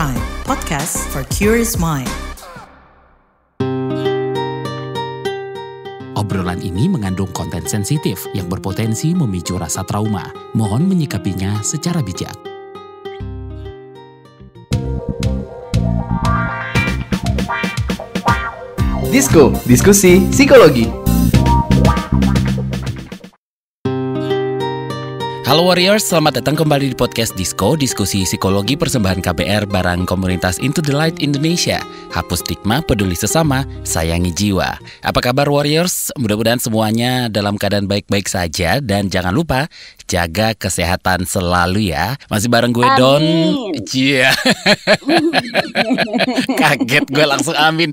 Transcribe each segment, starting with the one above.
Prime, podcast for curious mind. Obrolan ini mengandung konten sensitif yang berpotensi memicu rasa trauma. Mohon menyikapinya secara bijak. Disko, diskusi psikologi. Halo Warriors, selamat datang kembali di podcast Disko, diskusi psikologi persembahan KBR barang komunitas Into the Light Indonesia. Hapus stigma, peduli sesama, sayangi jiwa. Apa kabar Warriors? Mudah-mudahan semuanya dalam keadaan baik-baik saja. Dan jangan lupa, jaga kesehatan selalu ya. Masih bareng gue Don. Iya. Kaget gue langsung amin.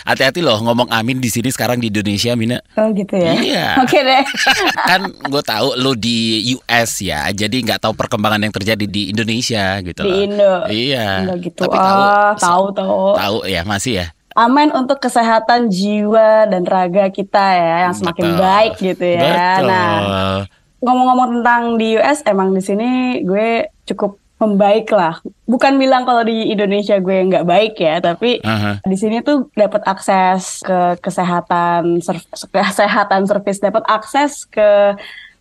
Hati-hati loh ngomong amin di sini sekarang di Indonesia, Mina. Oh gitu ya? Iya. Oke deh. Kan gue tahu lo di US ya, jadi nggak tahu perkembangan yang terjadi di Indonesia gitu loh. Di Indo. Iya. Enggak gitu. Tapi tahu ya, masih ya. Aman untuk kesehatan jiwa dan raga kita ya, yang semakin baik gitu ya. Betul. Nah, ngomong-ngomong tentang di US, emang di sini gue cukup membaik lah. Bukan bilang kalau di Indonesia gue nggak baik ya, tapi di sini tuh dapat akses ke kesehatan service, dapat akses ke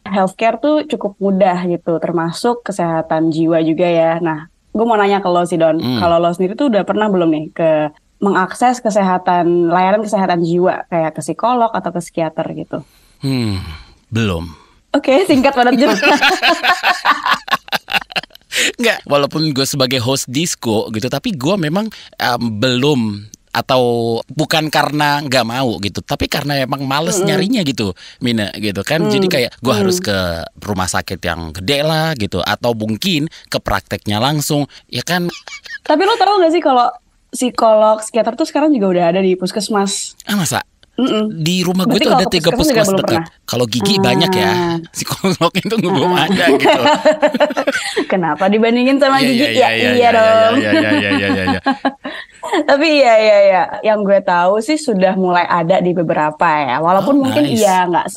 healthcare tuh cukup mudah gitu, termasuk kesehatan jiwa juga ya. Nah, gue mau nanya ke lo sih Don, kalau lo sendiri tuh udah pernah belum nih ke mengakses layanan kesehatan jiwa kayak ke psikolog atau ke psikiater gitu? Belum. Oke, singkat padat jelas. Enggak, walaupun gue sebagai host Disko gitu, tapi gue memang belum. Atau bukan karena nggak mau gitu, tapi karena emang males nyarinya gitu, Mina gitu kan. Jadi kayak gue harus ke rumah sakit yang gede lah gitu, atau mungkin ke prakteknya langsung, ya kan. Tapi lo tahu nggak sih kalau psikolog, psikiater tuh sekarang juga udah ada di puskesmas? Masa? Di rumah gue Berarti tuh ada 3 puskesmas dekat. Kalau gigi banyak ya, psikolog itu belum ada gitu. Kenapa dibandingin sama gigi? Iya dong. Iya. Tapi iya, yang gue tahu sih sudah mulai ada di beberapa ya. Walaupun mungkin iya nggak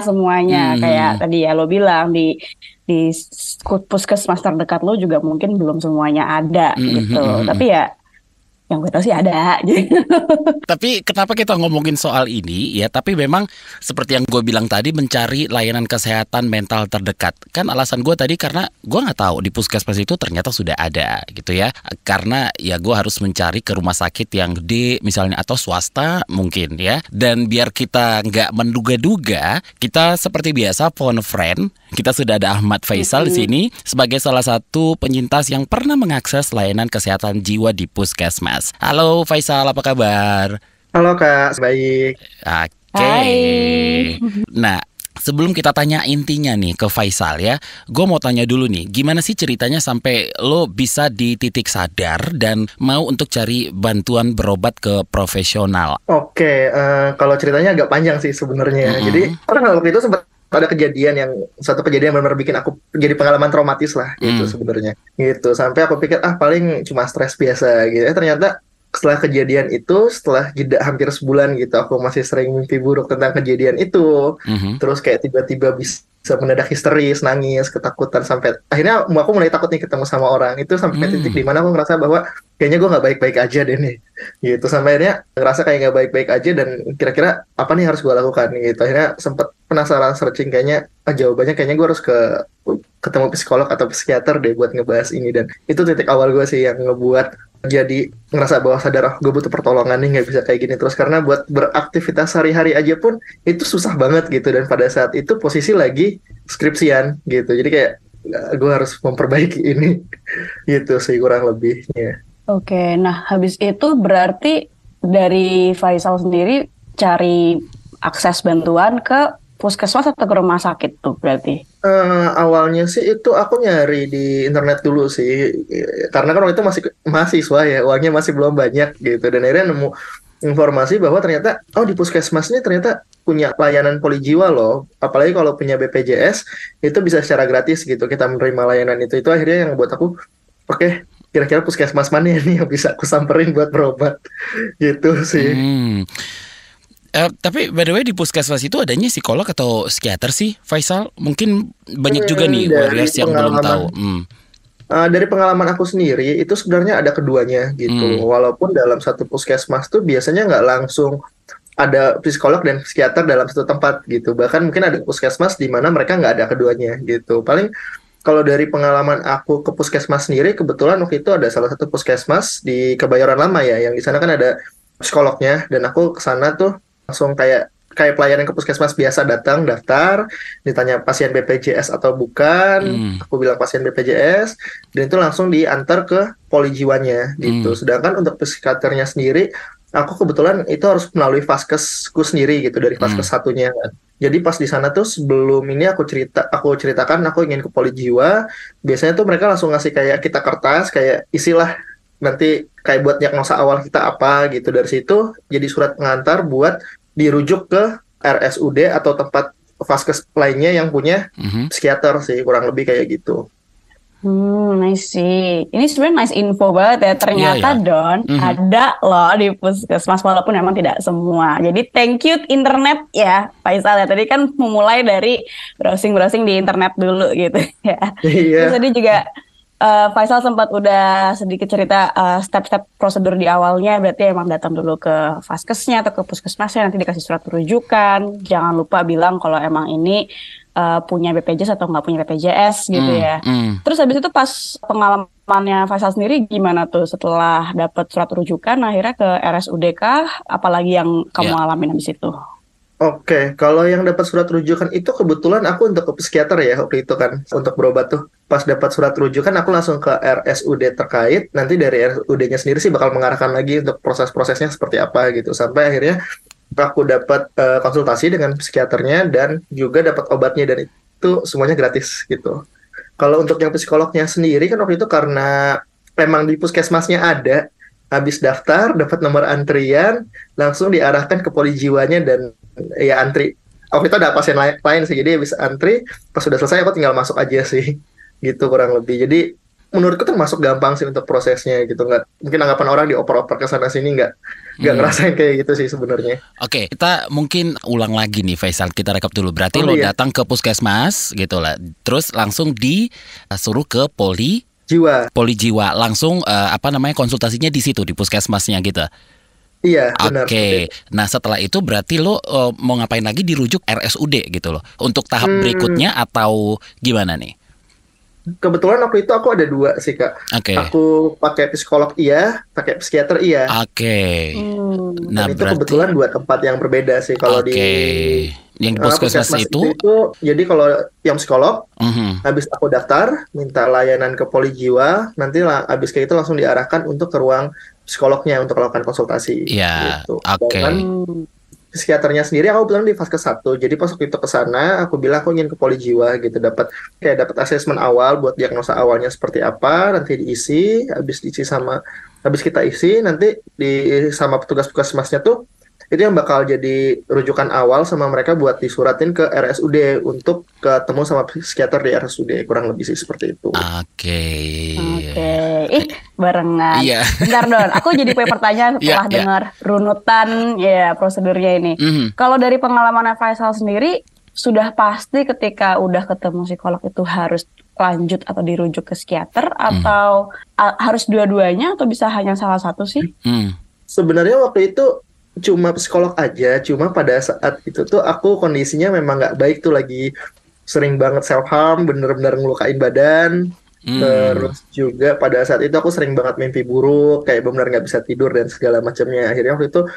semuanya kayak tadi ya lo bilang di puskesmas terdekat lo juga mungkin belum semuanya ada gitu. Tapi ya yang gue tahu sih ada. Tapi kenapa kita ngomongin soal ini ya? Tapi memang seperti yang gue bilang tadi, mencari layanan kesehatan mental terdekat. Kan alasan gue tadi karena gue nggak tahu di puskesmas itu ternyata sudah ada gitu ya. Karena ya gue harus mencari ke rumah sakit yang gede misalnya, atau swasta mungkin ya. Dan biar kita nggak menduga-duga, kita seperti biasa phone friend. Kita sudah ada Ahmad Faisal di sini sebagai salah satu penyintas yang pernah mengakses layanan kesehatan jiwa di puskesmas. Halo Faisal, apa kabar? Halo Kak, baik. Oke. Nah, sebelum kita tanya intinya nih ke Faisal ya, gue mau tanya dulu nih, gimana sih ceritanya sampai lo bisa di titik sadar dan mau untuk cari bantuan berobat ke profesional? Oke, kalau ceritanya agak panjang sih sebenarnya. Jadi waktu itu sempat ada satu kejadian benar-benar bikin aku jadi pengalaman traumatis lah gitu sebenarnya. Gitu, sampai aku pikir paling cuma stres biasa gitu. Ternyata setelah kejadian itu, setelah jeda hampir sebulan gitu, aku masih sering mimpi buruk tentang kejadian itu. Terus kayak tiba-tiba bisa mendadak histeris, nangis, ketakutan, sampai akhirnya aku mulai takut nih ketemu sama orang. Itu sampai titik di mana aku ngerasa bahwa kayaknya gue nggak baik-baik aja deh nih. Gitu, sampai akhirnya ngerasa kayak nggak baik-baik aja dan kira-kira apa nih harus gue lakukan gitu. Akhirnya sempat penasaran searching, kayaknya jawabannya kayaknya gue harus ketemu psikolog atau psikiater deh buat ngebahas ini. Dan itu titik awal gue sih yang ngebuat jadi ngerasa bahwa sadar gue butuh pertolongan nih, nggak bisa kayak gini terus, karena buat beraktivitas sehari-hari aja pun itu susah banget gitu. Dan pada saat itu posisi lagi skripsian gitu, jadi kayak gue harus memperbaiki ini gitu sih kurang lebihnya. Oke, nah habis itu berarti dari Faisal sendiri cari akses bantuan ke puskesmas atau ke rumah sakit tuh berarti? Awalnya sih itu aku nyari di internet dulu sih, karena kan waktu itu masih mahasiswa ya, uangnya masih belum banyak gitu. Dan akhirnya nemu informasi bahwa ternyata di puskesmas ini ternyata punya layanan polijiwa loh. Apalagi kalau punya BPJS itu bisa secara gratis gitu kita menerima layanan itu. Itu akhirnya yang buat aku, oke, kira-kira puskesmas mana nih yang bisa aku samperin buat berobat gitu sih. Tapi by the way di puskesmas itu adanya psikolog atau psikiater sih, Faisal? Mungkin banyak juga nih warriors yang belum tahu. Dari pengalaman aku sendiri itu sebenarnya ada keduanya gitu. Walaupun dalam satu puskesmas tuh biasanya nggak langsung ada psikolog dan psikiater dalam satu tempat gitu. Bahkan mungkin ada puskesmas di mana mereka nggak ada keduanya gitu. Paling kalau dari pengalaman aku ke puskesmas sendiri, kebetulan waktu itu ada salah satu puskesmas di Kebayoran Lama ya, yang di sana kan ada psikolognya, dan aku ke sana tuh langsung kayak pelayanan ke puskesmas biasa, datang daftar, ditanya pasien BPJS atau bukan, aku bilang pasien BPJS, dan itu langsung diantar ke poli jiwanya gitu. Sedangkan untuk psikiaternya sendiri, aku kebetulan itu harus melalui vaskesku sendiri gitu, dari vaskes satunya kan. Jadi pas di sana tuh sebelum ini aku ceritakan aku ingin ke poli jiwa, biasanya tuh mereka langsung ngasih kayak kita kertas, kayak isilah nanti kayak buat diagnosa awal kita apa gitu. Dari situ jadi surat pengantar buat dirujuk ke RSUD atau tempat vaskes lainnya yang punya psikiater sih, kurang lebih kayak gitu. I see. Ini sebenarnya nice info banget ya. Ternyata Don ada loh di puskesmas walaupun memang tidak semua. Jadi thank you internet ya, Faisal ya. Tadi kan memulai dari browsing di internet dulu gitu ya. Terus tadi juga Faisal sempat udah sedikit cerita step-step prosedur di awalnya, berarti emang datang dulu ke vaskesnya atau ke puskesmasnya, nanti dikasih surat rujukan. Jangan lupa bilang kalau emang ini punya BPJS atau nggak punya BPJS gitu ya. Terus habis itu pas pengalamannya Faisal sendiri gimana tuh setelah dapat surat rujukan akhirnya ke RSUD kah? Apalagi yang kamu alamin habis itu? Oke, kalau yang dapat surat rujukan itu kebetulan aku untuk ke psikiater ya waktu itu kan, untuk berobat tuh. Pas dapat surat rujukan aku langsung ke RSUD terkait, nanti dari RSUD-nya sendiri sih bakal mengarahkan lagi untuk proses-prosesnya seperti apa gitu. Sampai akhirnya aku dapat konsultasi dengan psikiaternya dan juga dapat obatnya, dan itu semuanya gratis gitu. Kalau untuk yang psikolognya sendiri kan waktu itu karena memang di puskesmasnya ada, habis daftar, dapat nomor antrian, langsung diarahkan ke poli jiwanya dan ya antri. Waktu itu ada pasien lain sih, jadi habis antri, pas sudah selesai aku tinggal masuk aja sih, gitu kurang lebih. Jadi menurutku termasuk gampang sih untuk prosesnya gitu. Nggak, mungkin anggapan orang dioper-oper ke sana sini nggak ngerasain kayak gitu sih sebenarnya. Oke, kita mungkin ulang lagi nih Faisal, kita rekap dulu. Berarti lo datang ke puskesmas gitu lah, terus langsung disuruh ke poli jiwa, langsung konsultasinya di situ di puskesmasnya gitu. Iya, benar. Oke. Nah, setelah itu berarti lo mau ngapain lagi, dirujuk RSUD gitu loh. Untuk tahap berikutnya atau gimana nih? Kebetulan waktu itu aku ada dua sih, Kak. Aku pakai psikolog pakai psikiater Nah, dan itu berarti kebetulan dua tempat yang berbeda sih kalau di yang puskesmas itu. Jadi kalau yang psikolog, habis aku daftar, minta layanan ke poli jiwa, nanti habis kayak itu langsung diarahkan untuk ke ruang psikolognya untuk melakukan konsultasi. Iya, gitu. Dan psikiaternya sendiri aku bilang di vaskes 1. Jadi pas waktu itu ke sana, aku bilang aku ingin ke poli jiwa gitu, dapat asesmen awal buat diagnosa awalnya seperti apa, nanti diisi, habis kita isi nanti sama petugas puskesmasnya tuh itu yang bakal jadi rujukan awal sama mereka buat disuratin ke RSUD untuk ketemu sama psikiater di RSUD, kurang lebih sih seperti itu. Oke. Barengan. Iya. Bentar Don, aku jadi punya pertanyaan setelah dengar runutan prosedurnya ini. Kalau dari pengalaman Faisal sendiri, sudah pasti ketika udah ketemu psikolog itu harus lanjut atau dirujuk ke psikiater atau harus dua-duanya atau bisa hanya salah satu sih? Sebenarnya waktu itu cuma psikolog aja, cuma pada saat itu tuh aku kondisinya memang nggak baik tuh, lagi sering banget self harm, bener-bener ngelukain badan. Terus juga pada saat itu aku sering banget mimpi buruk, kayak benar nggak bisa tidur dan segala macamnya. Akhirnya waktu itu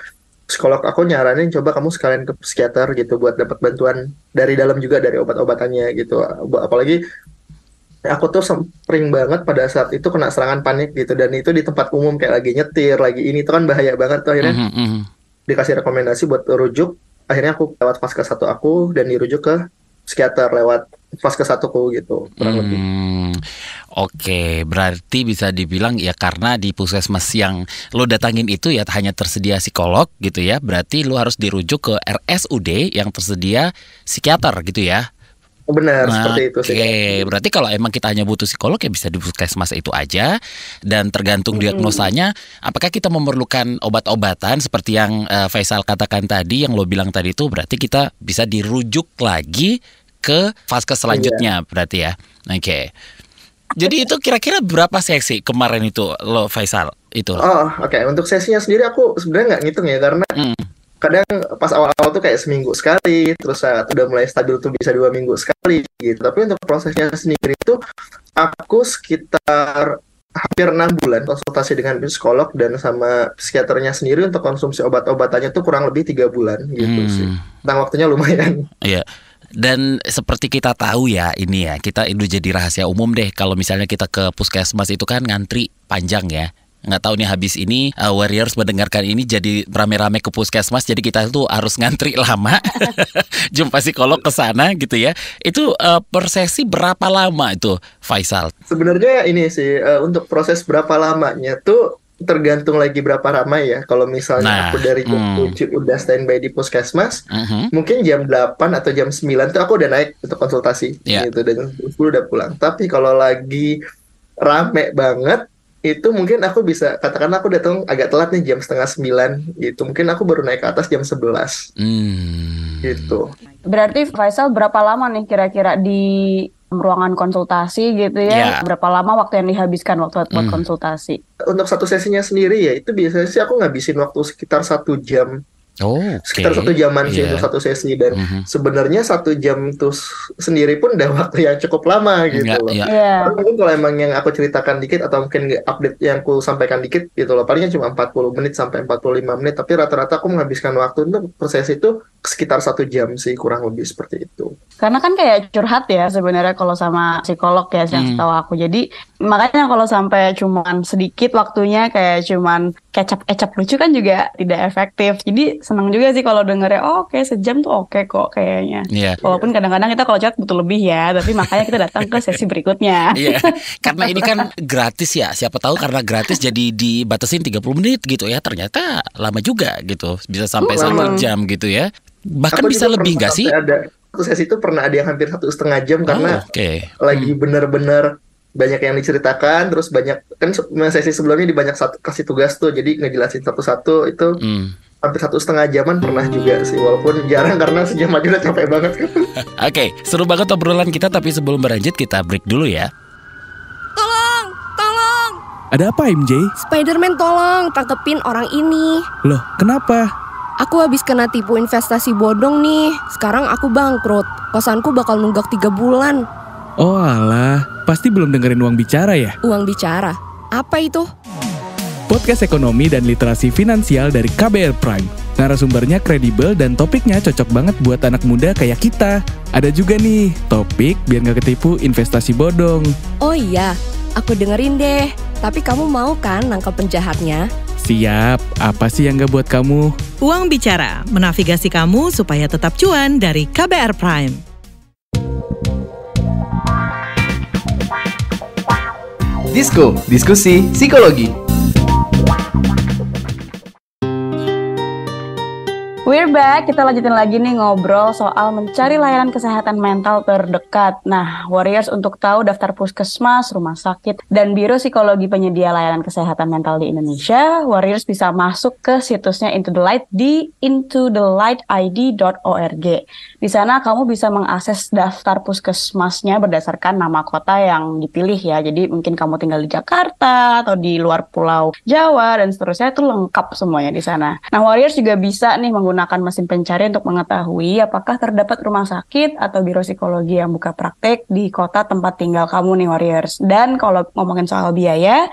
psikolog aku nyaranin coba kamu sekalian ke psikiater gitu buat dapat bantuan dari dalam juga, dari obat-obatannya gitu. Apalagi aku tuh sering banget pada saat itu kena serangan panik gitu, dan itu di tempat umum kayak lagi nyetir, lagi ini tuh kan bahaya banget tuh. Akhirnya dikasih rekomendasi buat rujuk, akhirnya aku lewat vaskes 1 aku dan dirujuk ke psikiater lewat vaskes 1ku gitu, kurang lebih. Oke, berarti bisa dibilang ya karena di puskesmas yang lo datangin itu ya hanya tersedia psikolog gitu ya, berarti lo harus dirujuk ke RSUD yang tersedia psikiater gitu ya. Benar, seperti itu sih. Oke, berarti kalau emang kita hanya butuh psikolog ya bisa di puskesmas itu aja, dan tergantung diagnosanya apakah kita memerlukan obat-obatan seperti yang Faisal katakan tadi, yang lo bilang tadi itu, berarti kita bisa dirujuk lagi ke vaskes selanjutnya berarti ya. Oke. Jadi itu kira-kira berapa sesi kemarin itu lo Faisal itu? Oke. Untuk sesinya sendiri aku sebenarnya nggak ngitung ya, karena kadang pas awal-awal tuh kayak seminggu sekali, terus saat udah mulai stabil tuh bisa 2 minggu sekali gitu. Tapi untuk prosesnya sendiri itu aku sekitar hampir 6 bulan konsultasi dengan psikolog dan sama psikiaternya sendiri. Untuk konsumsi obat-obatannya tuh kurang lebih 3 bulan gitu sih. Tentang waktunya lumayan. Iya. Dan seperti kita tahu ya, ini ya, kita itu jadi rahasia umum deh. Kalau misalnya kita ke puskesmas itu kan ngantri panjang ya. Nggak tahu nih habis ini Warriors mendengarkan ini jadi rame-rame ke puskesmas, jadi kita tuh harus ngantri lama jumpa psikolog ke sana gitu ya. Itu per sesi berapa lama itu Faisal? Sebenarnya ini sih untuk proses berapa lamanya tuh tergantung lagi berapa ramai ya. Kalau misalnya aku dari jam 7 udah standby di puskesmas, mungkin jam 8 atau jam 9 tuh aku udah naik untuk konsultasi gitu, dan 10 udah pulang. Tapi kalau lagi rame banget itu mungkin aku bisa katakan aku datang agak telat nih jam 8:30 gitu. Mungkin aku baru naik ke atas jam 11 gitu. Berarti Faisal berapa lama nih kira-kira di ruangan konsultasi gitu ya? Berapa lama waktu yang dihabiskan waktu buat konsultasi? Untuk satu sesinya sendiri ya, itu biasanya sih aku ngabisin waktu sekitar 1 jam. Sekitar 1 jaman sih untuk satu sesi. Dan sebenarnya 1 jam itu sendiri pun udah waktu yang cukup lama gitu loh. Karena mungkin kalau emang yang aku ceritakan dikit atau mungkin update yang aku sampaikan dikit gitu loh, palingnya cuma 40 menit sampai 45 menit. Tapi rata-rata aku menghabiskan waktu untuk proses itu sekitar 1 jam sih, kurang lebih seperti itu. Karena kan kayak curhat ya sebenarnya kalau sama psikolog ya, yang setahu aku. Jadi makanya kalau sampai cuman sedikit waktunya, kayak cuman kecap-kecap lucu kan juga tidak efektif. Jadi senang juga sih kalau dengernya oke, sejam tuh oke kok kayaknya. Walaupun kadang-kadang kita kalau chat butuh lebih ya, tapi makanya kita datang ke sesi berikutnya. Karena ini kan gratis ya. Siapa tahu karena gratis jadi dibatasin 30 menit gitu ya. Ternyata lama juga gitu. Bisa sampai 1 jam gitu ya. Bahkan bisa lebih nggak sih? Satu sesi itu pernah ada yang hampir 1,5 jam karena lagi bener-bener banyak yang diceritakan, terus banyak kan sesi sebelumnya banyak kasih tugas tuh, jadi ngejelasin satu-satu itu hampir 1,5 jaman pernah juga sih, walaupun jarang karena sejam aja udah capek banget. Oke, seru banget obrolan kita, tapi sebelum berlanjut kita break dulu ya. Tolong! Ada apa MJ? Spider-Man tolong tangkepin orang ini. Loh, kenapa? Aku habis kena tipu investasi bodong nih. Sekarang aku bangkrut. Kosanku bakal nunggak 3 bulan. Oh alah, pasti belum dengerin Uang Bicara ya? Uang Bicara? Apa itu? Podcast ekonomi dan literasi finansial dari KBR Prime. Narasumbernya kredibel dan topiknya cocok banget buat anak muda kayak kita. Ada juga nih, topik biar gak ketipu investasi bodong. Oh iya, aku dengerin deh. Tapi kamu mau kan nangkep penjahatnya? Siap, apa sih yang gak buat kamu? Uang Bicara, menavigasi kamu supaya tetap cuan dari KBR Prime. Disko, diskusi psikologi. We're back, kita lanjutin lagi nih ngobrol soal mencari layanan kesehatan mental terdekat. Nah, Warriors, untuk tahu daftar puskesmas, rumah sakit, dan biro psikologi penyedia layanan kesehatan mental di Indonesia, Warriors bisa masuk ke situsnya Into the Light di intothelightid.org. Di sana kamu bisa mengakses daftar puskesmasnya berdasarkan nama kota yang dipilih ya. Jadi mungkin kamu tinggal di Jakarta atau di luar Pulau Jawa dan seterusnya, itu lengkap semuanya di sana. Nah, Warriors juga bisa nih menggunakan mesin pencari untuk mengetahui apakah terdapat rumah sakit atau biro psikologi yang buka praktek di kota tempat tinggal kamu nih, Warriors. Dan kalau ngomongin soal biaya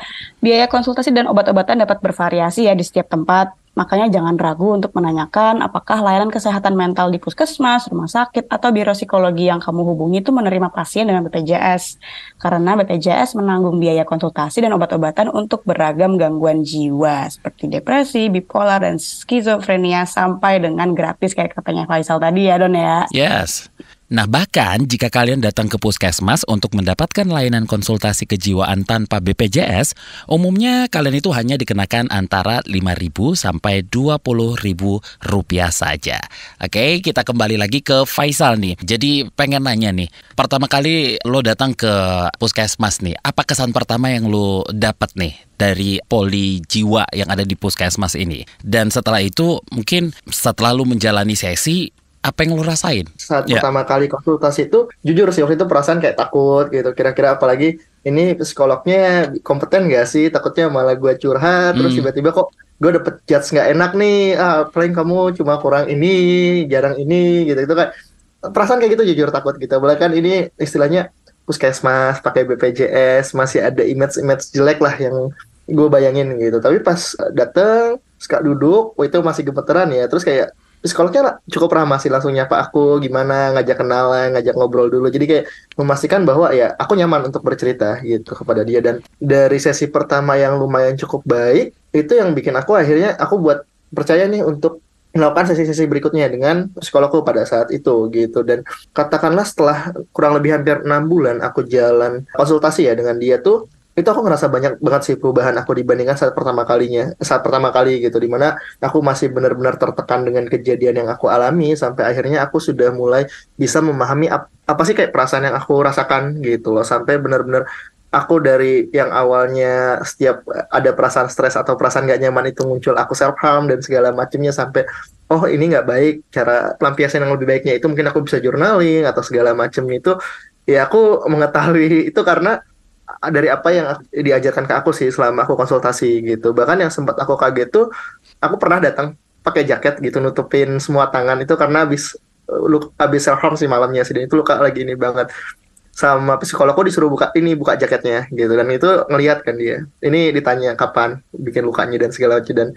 konsultasi dan obat-obatan dapat bervariasi ya di setiap tempat. Makanya jangan ragu untuk menanyakan apakah layanan kesehatan mental di puskesmas, rumah sakit, atau biro psikologi yang kamu hubungi itu menerima pasien dengan BPJS. Karena BPJS menanggung biaya konsultasi dan obat-obatan untuk beragam gangguan jiwa seperti depresi, bipolar, dan skizofrenia, sampai dengan gratis kayak katanya Faisal tadi ya, Don ya. Yes. Nah, bahkan jika kalian datang ke puskesmas untuk mendapatkan layanan konsultasi kejiwaan tanpa BPJS, umumnya kalian itu hanya dikenakan antara Rp5.000 sampai Rp20.000 saja. Oke, kita kembali lagi ke Faisal nih. Jadi pengen nanya nih, pertama kali lo datang ke puskesmas nih, apa kesan pertama yang lo dapat nih dari poli jiwa yang ada di puskesmas ini? Dan setelah itu, mungkin setelah lo menjalani sesi, Apa yang lo rasain? Saat pertama kali konsultasi itu, jujur sih waktu itu perasaan kayak takut gitu. Kira-kira apalagi ini psikolognya kompeten gak sih? Takutnya malah gue curhat, terus tiba-tiba kok gue dapet judge gak enak nih. Paling kamu cuma kurang ini, jarang ini gitu. Itu kan perasaan kayak gitu, jujur takut gitu. Bahkan ini istilahnya puskesmas, pakai BPJS, masih ada image-image jelek lah yang gue bayangin gitu. Tapi pas dateng, suka duduk, itu masih gemeteran ya. Terus kayak psikolognya cukup ramah sih, langsung nyapa aku gimana, ngajak kenalan, ngajak ngobrol dulu. Jadi kayak memastikan bahwa ya aku nyaman untuk bercerita gitu kepada dia. Dan dari sesi pertama yang lumayan cukup baik, itu yang bikin aku akhirnya aku buat percaya nih untuk melakukan sesi-sesi berikutnya dengan psikologku pada saat itu gitu. Dan katakanlah setelah kurang lebih hampir 6 bulan aku jalan konsultasi ya dengan dia tuh, itu aku ngerasa banyak banget sih perubahan aku dibandingkan saat pertama kali gitu, dimana aku masih benar-benar tertekan dengan kejadian yang aku alami, sampai akhirnya aku sudah mulai bisa memahami apa sih kayak perasaan yang aku rasakan gitu loh, sampai benar-benar aku dari yang awalnya setiap ada perasaan stres atau perasaan gak nyaman itu muncul, aku self harm dan segala macamnya, sampai oh ini nggak baik, cara pelampiasan yang lebih baiknya itu mungkin aku bisa journaling atau segala macam itu. Ya aku mengetahui itu karena dari apa yang diajarkan ke aku sih selama aku konsultasi gitu. Bahkan yang sempat aku kaget tuh, aku pernah datang pakai jaket gitu nutupin semua tangan itu karena habis self harm sih malamnya sih, dan itu luka lagi ini banget. Sama psikologku disuruh buka jaketnya gitu, dan itu ngelihat kan dia. Ini ditanya kapan bikin lukanya dan segala macam, dan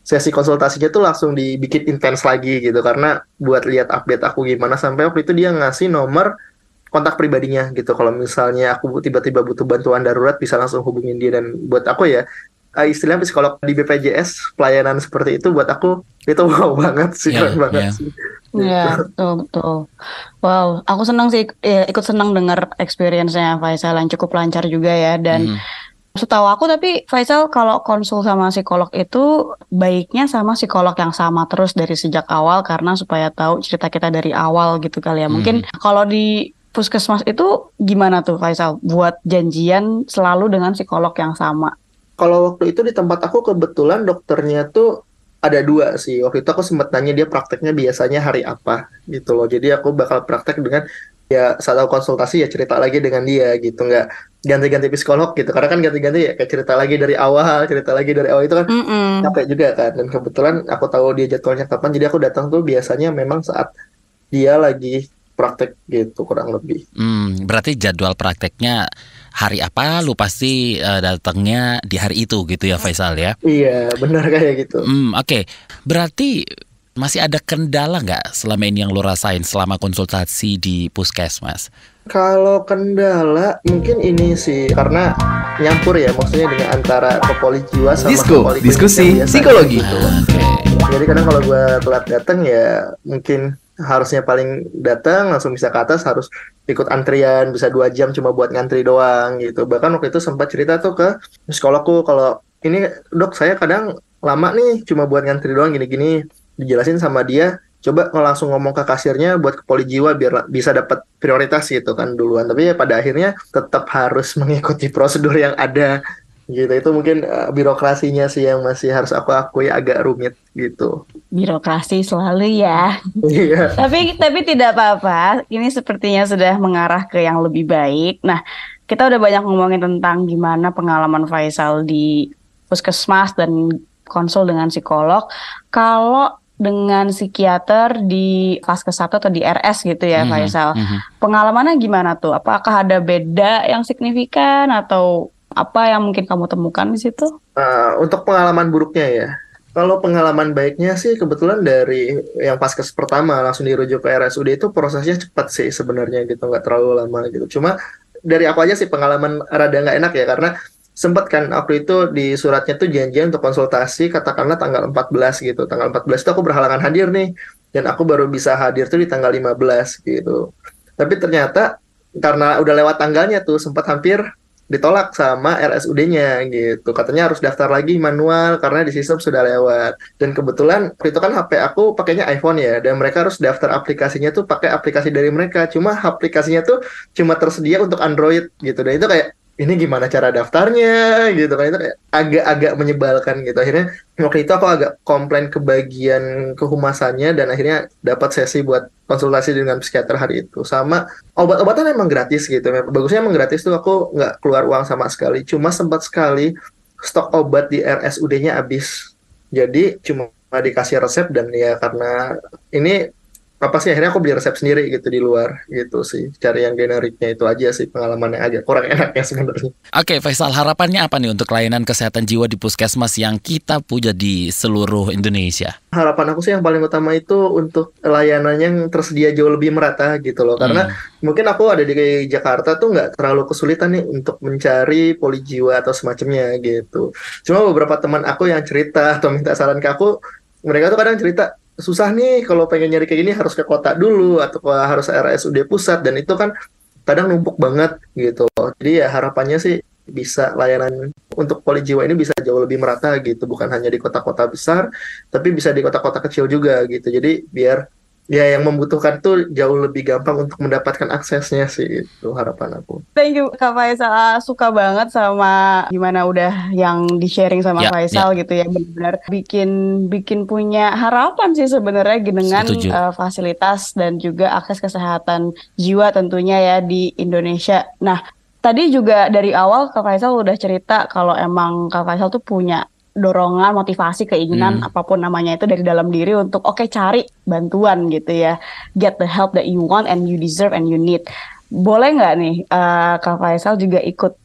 sesi konsultasinya tuh langsung dibikin intens lagi gitu karena buat lihat update aku gimana, sampai waktu itu dia ngasih nomor kontak pribadinya gitu. Kalau misalnya aku tiba-tiba butuh bantuan darurat bisa langsung hubungin dia. Dan buat aku ya, istilah psikolog di BPJS pelayanan seperti itu buat aku itu wow banget sih, keren banget sih. Iya, betul. Wow, aku senang sih, ikut senang dengar experience-nya Faisal yang cukup lancar juga ya. Dan setahu aku, tapi Faisal kalau konsul sama psikolog itu baiknya sama psikolog yang sama terus dari sejak awal, karena supaya tahu cerita kita dari awal gitu kali ya. Mungkin kalau di puskesmas itu gimana tuh Faisal buat janjian selalu dengan psikolog yang sama? Kalau waktu itu di tempat aku kebetulan dokternya tuh ada 2 sih. Waktu itu aku sempat nanya dia prakteknya biasanya hari apa gitu loh. Jadi aku bakal praktek dengan ya saat aku konsultasi ya cerita lagi dengan dia gitu, nggak ganti-ganti psikolog gitu. Karena kan ganti-ganti ya kayak cerita lagi dari awal itu kan capek juga kan. Dan kebetulan aku tahu dia jadwalnya kapan, jadi aku datang tuh biasanya memang saat dia lagi praktek gitu kurang lebih. Berarti jadwal prakteknya hari apa, lu pasti datangnya di hari itu gitu ya Faisal ya? Iya, benar kayak gitu. Oke. Berarti masih ada kendala nggak selama ini yang lu rasain selama konsultasi di puskesmas? Kalau kendala mungkin ini sih karena nyampur ya, maksudnya dengan antara kepoli jiwa sama kepoli diskusi psikologi gitu. Jadi kadang kalau gue telat datang ya mungkin harusnya paling datang langsung bisa ke atas, harus ikut antrian bisa 2 jam cuma buat ngantri doang gitu. Bahkan waktu itu sempat cerita tuh ke psikologku, kalau ini dok saya kadang lama nih cuma buat ngantri doang gini-gini. Dijelasin sama dia, coba langsung ngomong ke kasirnya buat ke poli jiwa biar bisa dapat prioritas gitu kan duluan. Tapi ya pada akhirnya tetap harus mengikuti prosedur yang ada gitu. Itu mungkin birokrasinya sih yang masih harus aku akui agak rumit gitu. Birokrasi selalu ya. Iya. Tapi tidak apa-apa. Ini sepertinya sudah mengarah ke yang lebih baik. Nah, kita udah banyak ngomongin tentang gimana pengalaman Faisal di puskesmas dan konsul dengan psikolog. Kalau dengan psikiater di Vaskes 1 atau di RS gitu ya Faisal, pengalamannya gimana tuh? Apakah ada beda yang signifikan atau apa yang mungkin kamu temukan di situ? Untuk pengalaman buruknya ya, kalau pengalaman baiknya sih kebetulan dari yang Vaskes pertama langsung dirujuk ke RSUD itu prosesnya cepat sih sebenarnya gitu, nggak terlalu lama gitu. Cuma dari aku aja sih pengalaman rada nggak enak ya, karena sempat kan waktu itu di suratnya tuh janjian untuk konsultasi katakanlah tanggal 14 gitu. Tanggal 14 itu aku berhalangan hadir nih, dan aku baru bisa hadir tuh di tanggal 15 gitu. Tapi ternyata karena udah lewat tanggalnya tuh sempat hampir ditolak sama RSUD-nya gitu. Katanya harus daftar lagi manual karena di sistem sudah lewat. Dan kebetulan waktu itu kan HP aku pakainya iPhone ya, dan mereka harus daftar aplikasinya tuh pakai aplikasi dari mereka. Cuma aplikasinya tuh cuma tersedia untuk Android gitu. Dan itu kayak ini gimana cara daftarnya gitu kan, itu kayak agak-agak menyebalkan gitu. Akhirnya waktu itu aku agak komplain ke bagian kehumasannya dan akhirnya dapat sesi buat konsultasi dengan psikiater hari itu. Sama obat-obatan emang gratis gitu, bagusnya emang gratis tuh, aku nggak keluar uang sama sekali. Cuma sempat sekali stok obat di RSUD-nya habis, jadi cuma dikasih resep dan ya karena ini apa sih, akhirnya aku beli resep sendiri gitu di luar gitu sih, cari yang generiknya. Itu aja sih pengalaman yang agak kurang enaknya sebenarnya. Oke, Faisal, harapannya apa nih untuk layanan kesehatan jiwa di puskesmas yang kita punya di seluruh Indonesia? Harapan aku sih yang paling utama itu untuk layanan yang tersedia jauh lebih merata gitu loh, karena mungkin aku ada di Jakarta tuh nggak terlalu kesulitan nih untuk mencari poli jiwa atau semacamnya gitu. Cuma beberapa teman aku yang cerita atau minta saran ke aku, mereka tuh kadang cerita, susah nih kalau pengen nyari kayak gini harus ke kota dulu atau harus RSUD pusat, dan itu kan kadang numpuk banget gitu. Jadi ya harapannya sih bisa layanan untuk poli jiwa ini bisa jauh lebih merata gitu, bukan hanya di kota-kota besar tapi bisa di kota-kota kecil juga gitu. Jadi biar ya yang membutuhkan tuh jauh lebih gampang untuk mendapatkan aksesnya sih, itu harapan aku. Thank you Kak Faisal, suka banget sama gimana udah yang di-sharing sama Faisal gitu ya, benar-benar bikin punya harapan sih sebenarnya dengan fasilitas dan juga akses kesehatan jiwa tentunya ya di Indonesia. Nah, tadi juga dari awal Kak Faisal udah cerita kalau emang Kak Faisal tuh punya dorongan, motivasi, keinginan apapun namanya itu dari dalam diri untuk cari bantuan gitu ya, get the help that you want and you deserve and you need. Boleh nggak nih Kak Faisal juga ikut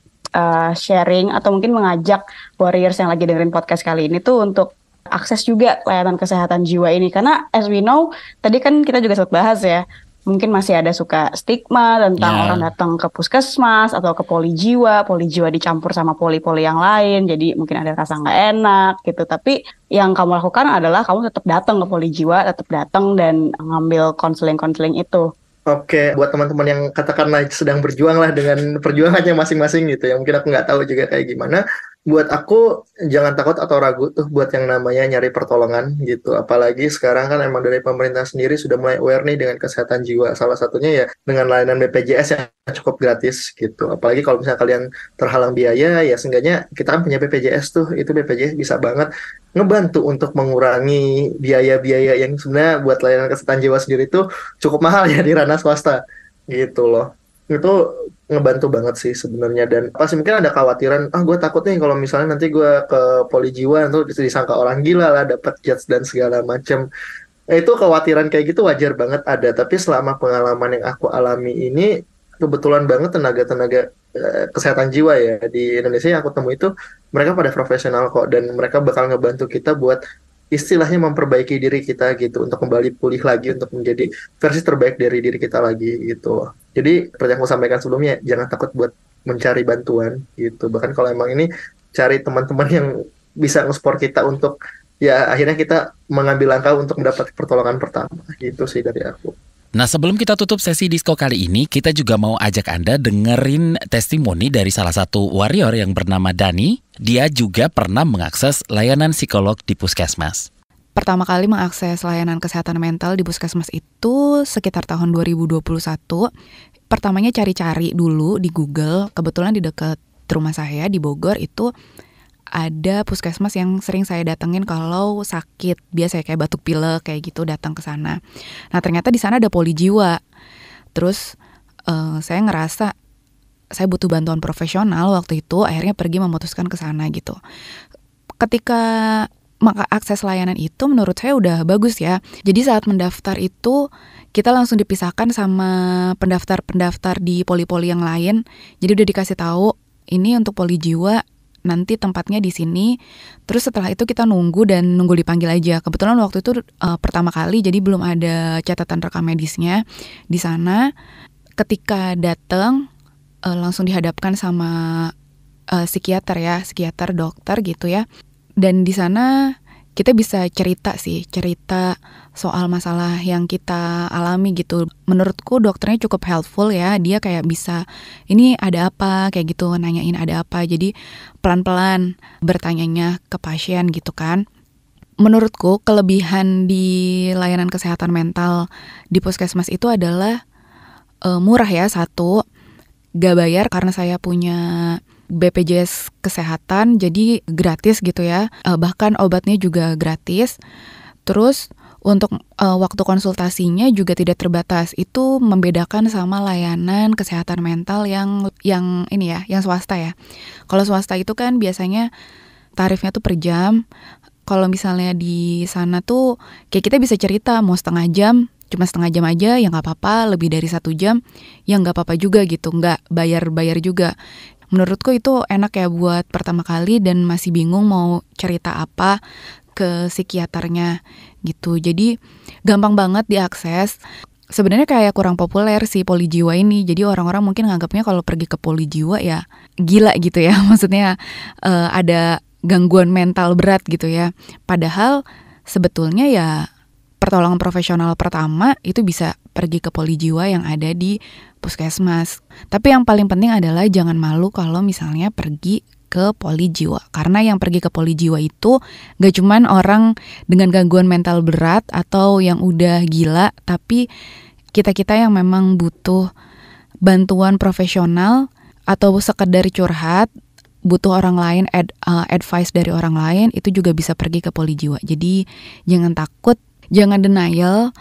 sharing atau mungkin mengajak warriors yang lagi dengerin podcast kali ini tuh untuk akses juga layanan kesehatan jiwa ini, karena as we know tadi kan kita juga sempat bahas ya, mungkin masih ada suka stigma tentang orang datang ke puskesmas atau ke poli jiwa dicampur sama poli-poli yang lain, jadi mungkin ada rasa nggak enak gitu. Tapi yang kamu lakukan adalah kamu tetap datang ke poli jiwa, tetap datang dan ngambil konseling itu. Oke, buat teman-teman yang katakanlah sedang berjuang lah dengan perjuangannya masing-masing gitu ya, mungkin aku nggak tahu juga kayak gimana. Buat aku jangan takut atau ragu tuh buat yang namanya nyari pertolongan gitu. Apalagi sekarang kan emang dari pemerintah sendiri sudah mulai aware nih dengan kesehatan jiwa. Salah satunya ya dengan layanan BPJS yang cukup gratis gitu. Apalagi kalau misalnya kalian terhalang biaya, ya seenggaknya kita kan punya BPJS tuh. Itu BPJS bisa banget ngebantu untuk mengurangi biaya-biaya yang sebenarnya buat layanan kesehatan jiwa sendiri tuh cukup mahal ya di ranah swasta gitu loh. Itu ngebantu banget sih sebenarnya. Dan pasti mungkin ada khawatiran, gue takut nih kalau misalnya nanti gue ke poli jiwa tuh disangka orang gila lah, dapat judge dan segala macam. Itu kekhawatiran kayak gitu wajar banget ada, tapi selama pengalaman yang aku alami ini, kebetulan banget tenaga-tenaga kesehatan jiwa ya di Indonesia yang aku temui itu mereka pada profesional kok, dan mereka bakal ngebantu kita buat istilahnya memperbaiki diri kita gitu, untuk kembali pulih lagi, untuk menjadi versi terbaik dari diri kita lagi gitu loh. Jadi seperti yang aku sampaikan sebelumnya, jangan takut buat mencari bantuan gitu. Bahkan kalau emang ini, cari teman-teman yang bisa nge-support kita untuk ya akhirnya kita mengambil langkah untuk mendapat pertolongan pertama gitu sih dari aku. Nah, sebelum kita tutup sesi Disko kali ini, kita juga mau ajak Anda dengerin testimoni dari salah satu warrior yang bernama Dani. Dia juga pernah mengakses layanan psikolog di puskesmas. Pertama kali mengakses layanan kesehatan mental di puskesmas itu sekitar tahun 2021. Pertamanya cari-cari dulu di Google. Kebetulan di dekat rumah saya di Bogor itu ada puskesmas yang sering saya datengin kalau sakit, biasa kayak batuk pilek kayak gitu, datang ke sana. Nah, ternyata di sana ada poli jiwa. Terus saya ngerasa saya butuh bantuan profesional waktu itu, akhirnya pergi memutuskan ke sana gitu. Ketika akses layanan itu menurut saya udah bagus ya. Jadi saat mendaftar itu kita langsung dipisahkan sama pendaftar-pendaftar di poli-poli yang lain. Jadi udah dikasih tahu ini untuk poli jiwa, nanti tempatnya di sini. Terus setelah itu kita nunggu dipanggil aja. Kebetulan waktu itu pertama kali, jadi belum ada catatan rekam medisnya di sana. Ketika datang langsung dihadapkan sama psikiater dokter gitu ya. Dan di sana kita bisa cerita soal masalah yang kita alami gitu. Menurutku dokternya cukup helpful ya. Dia kayak bisa, ini ada apa, kayak gitu, nanyain ada apa. Jadi pelan-pelan bertanyanya ke pasien gitu kan. Menurutku kelebihan di layanan kesehatan mental di puskesmas itu adalah murah ya, satu. gak bayar karena saya punya BPJS Kesehatan, jadi gratis gitu ya. Bahkan obatnya juga gratis. Terus untuk waktu konsultasinya juga tidak terbatas. Itu membedakan sama layanan kesehatan mental yang ini ya, yang swasta ya. Kalau swasta itu kan biasanya tarifnya tuh per jam. Kalau misalnya di sana tuh kayak kita bisa cerita mau setengah jam, cuma setengah jam aja ya nggak apa-apa, lebih dari 1 jam ya nggak apa-apa juga gitu, nggak bayar juga. Menurutku itu enak ya buat pertama kali dan masih bingung mau cerita apa ke psikiaternya gitu. Jadi gampang banget diakses. Sebenarnya kayak kurang populer si polijiwa ini. Jadi orang-orang mungkin nganggapnya kalau pergi ke polijiwa ya gila gitu ya. Maksudnya ada gangguan mental berat gitu ya. Padahal sebetulnya ya pertolongan profesional pertama itu bisa pergi ke polijiwa yang ada di puskesmas. Tapi yang paling penting adalah jangan malu kalau misalnya pergi ke polijiwa. Karena yang pergi ke polijiwa itu gak cuman orang dengan gangguan mental berat atau yang udah gila, tapi kita-kita yang memang butuh bantuan profesional atau sekedar curhat, butuh orang lain, advice dari orang lain, itu juga bisa pergi ke polijiwa. Jadi jangan takut, jangan denial.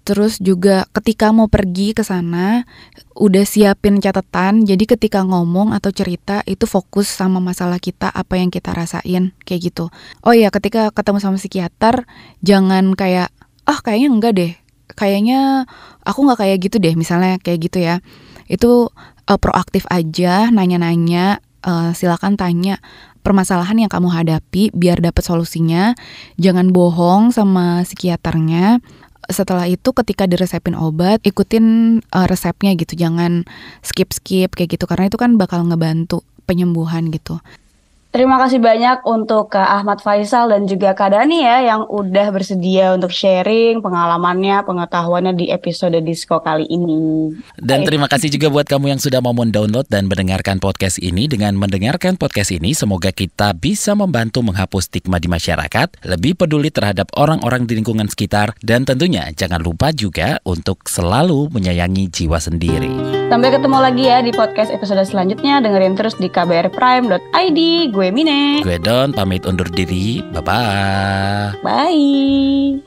Terus juga ketika mau pergi ke sana udah siapin catatan. Jadi ketika ngomong atau cerita itu fokus sama masalah kita, apa yang kita rasain kayak gitu. Oh iya, ketika ketemu sama psikiater jangan kayak kayaknya enggak deh. Kayaknya aku enggak kayak gitu deh, misalnya kayak gitu ya. Itu proaktif aja, nanya-nanya, silakan tanya permasalahan yang kamu hadapi biar dapat solusinya. Jangan bohong sama psikiaternya. Setelah itu ketika diresepin obat, ikutin resepnya gitu. Jangan skip-skip kayak gitu, karena itu kan bakal ngebantu penyembuhan gitu. Terima kasih banyak untuk Kak Ahmad Faisal dan juga Kak Dani ya yang udah bersedia untuk sharing pengalamannya, pengetahuannya di episode Disko kali ini. Dan terima kasih juga buat kamu yang sudah mau mendownload dan mendengarkan podcast ini. Dengan mendengarkan podcast ini, semoga kita bisa membantu menghapus stigma di masyarakat, lebih peduli terhadap orang-orang di lingkungan sekitar, dan tentunya jangan lupa juga untuk selalu menyayangi jiwa sendiri. Sampai ketemu lagi ya di podcast episode selanjutnya. Dengerin terus di kbrprime.id. Gue Mine. Gue Don, pamit undur diri. Bye-bye. Bye.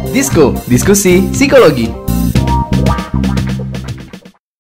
Disko, diskusi psikologi.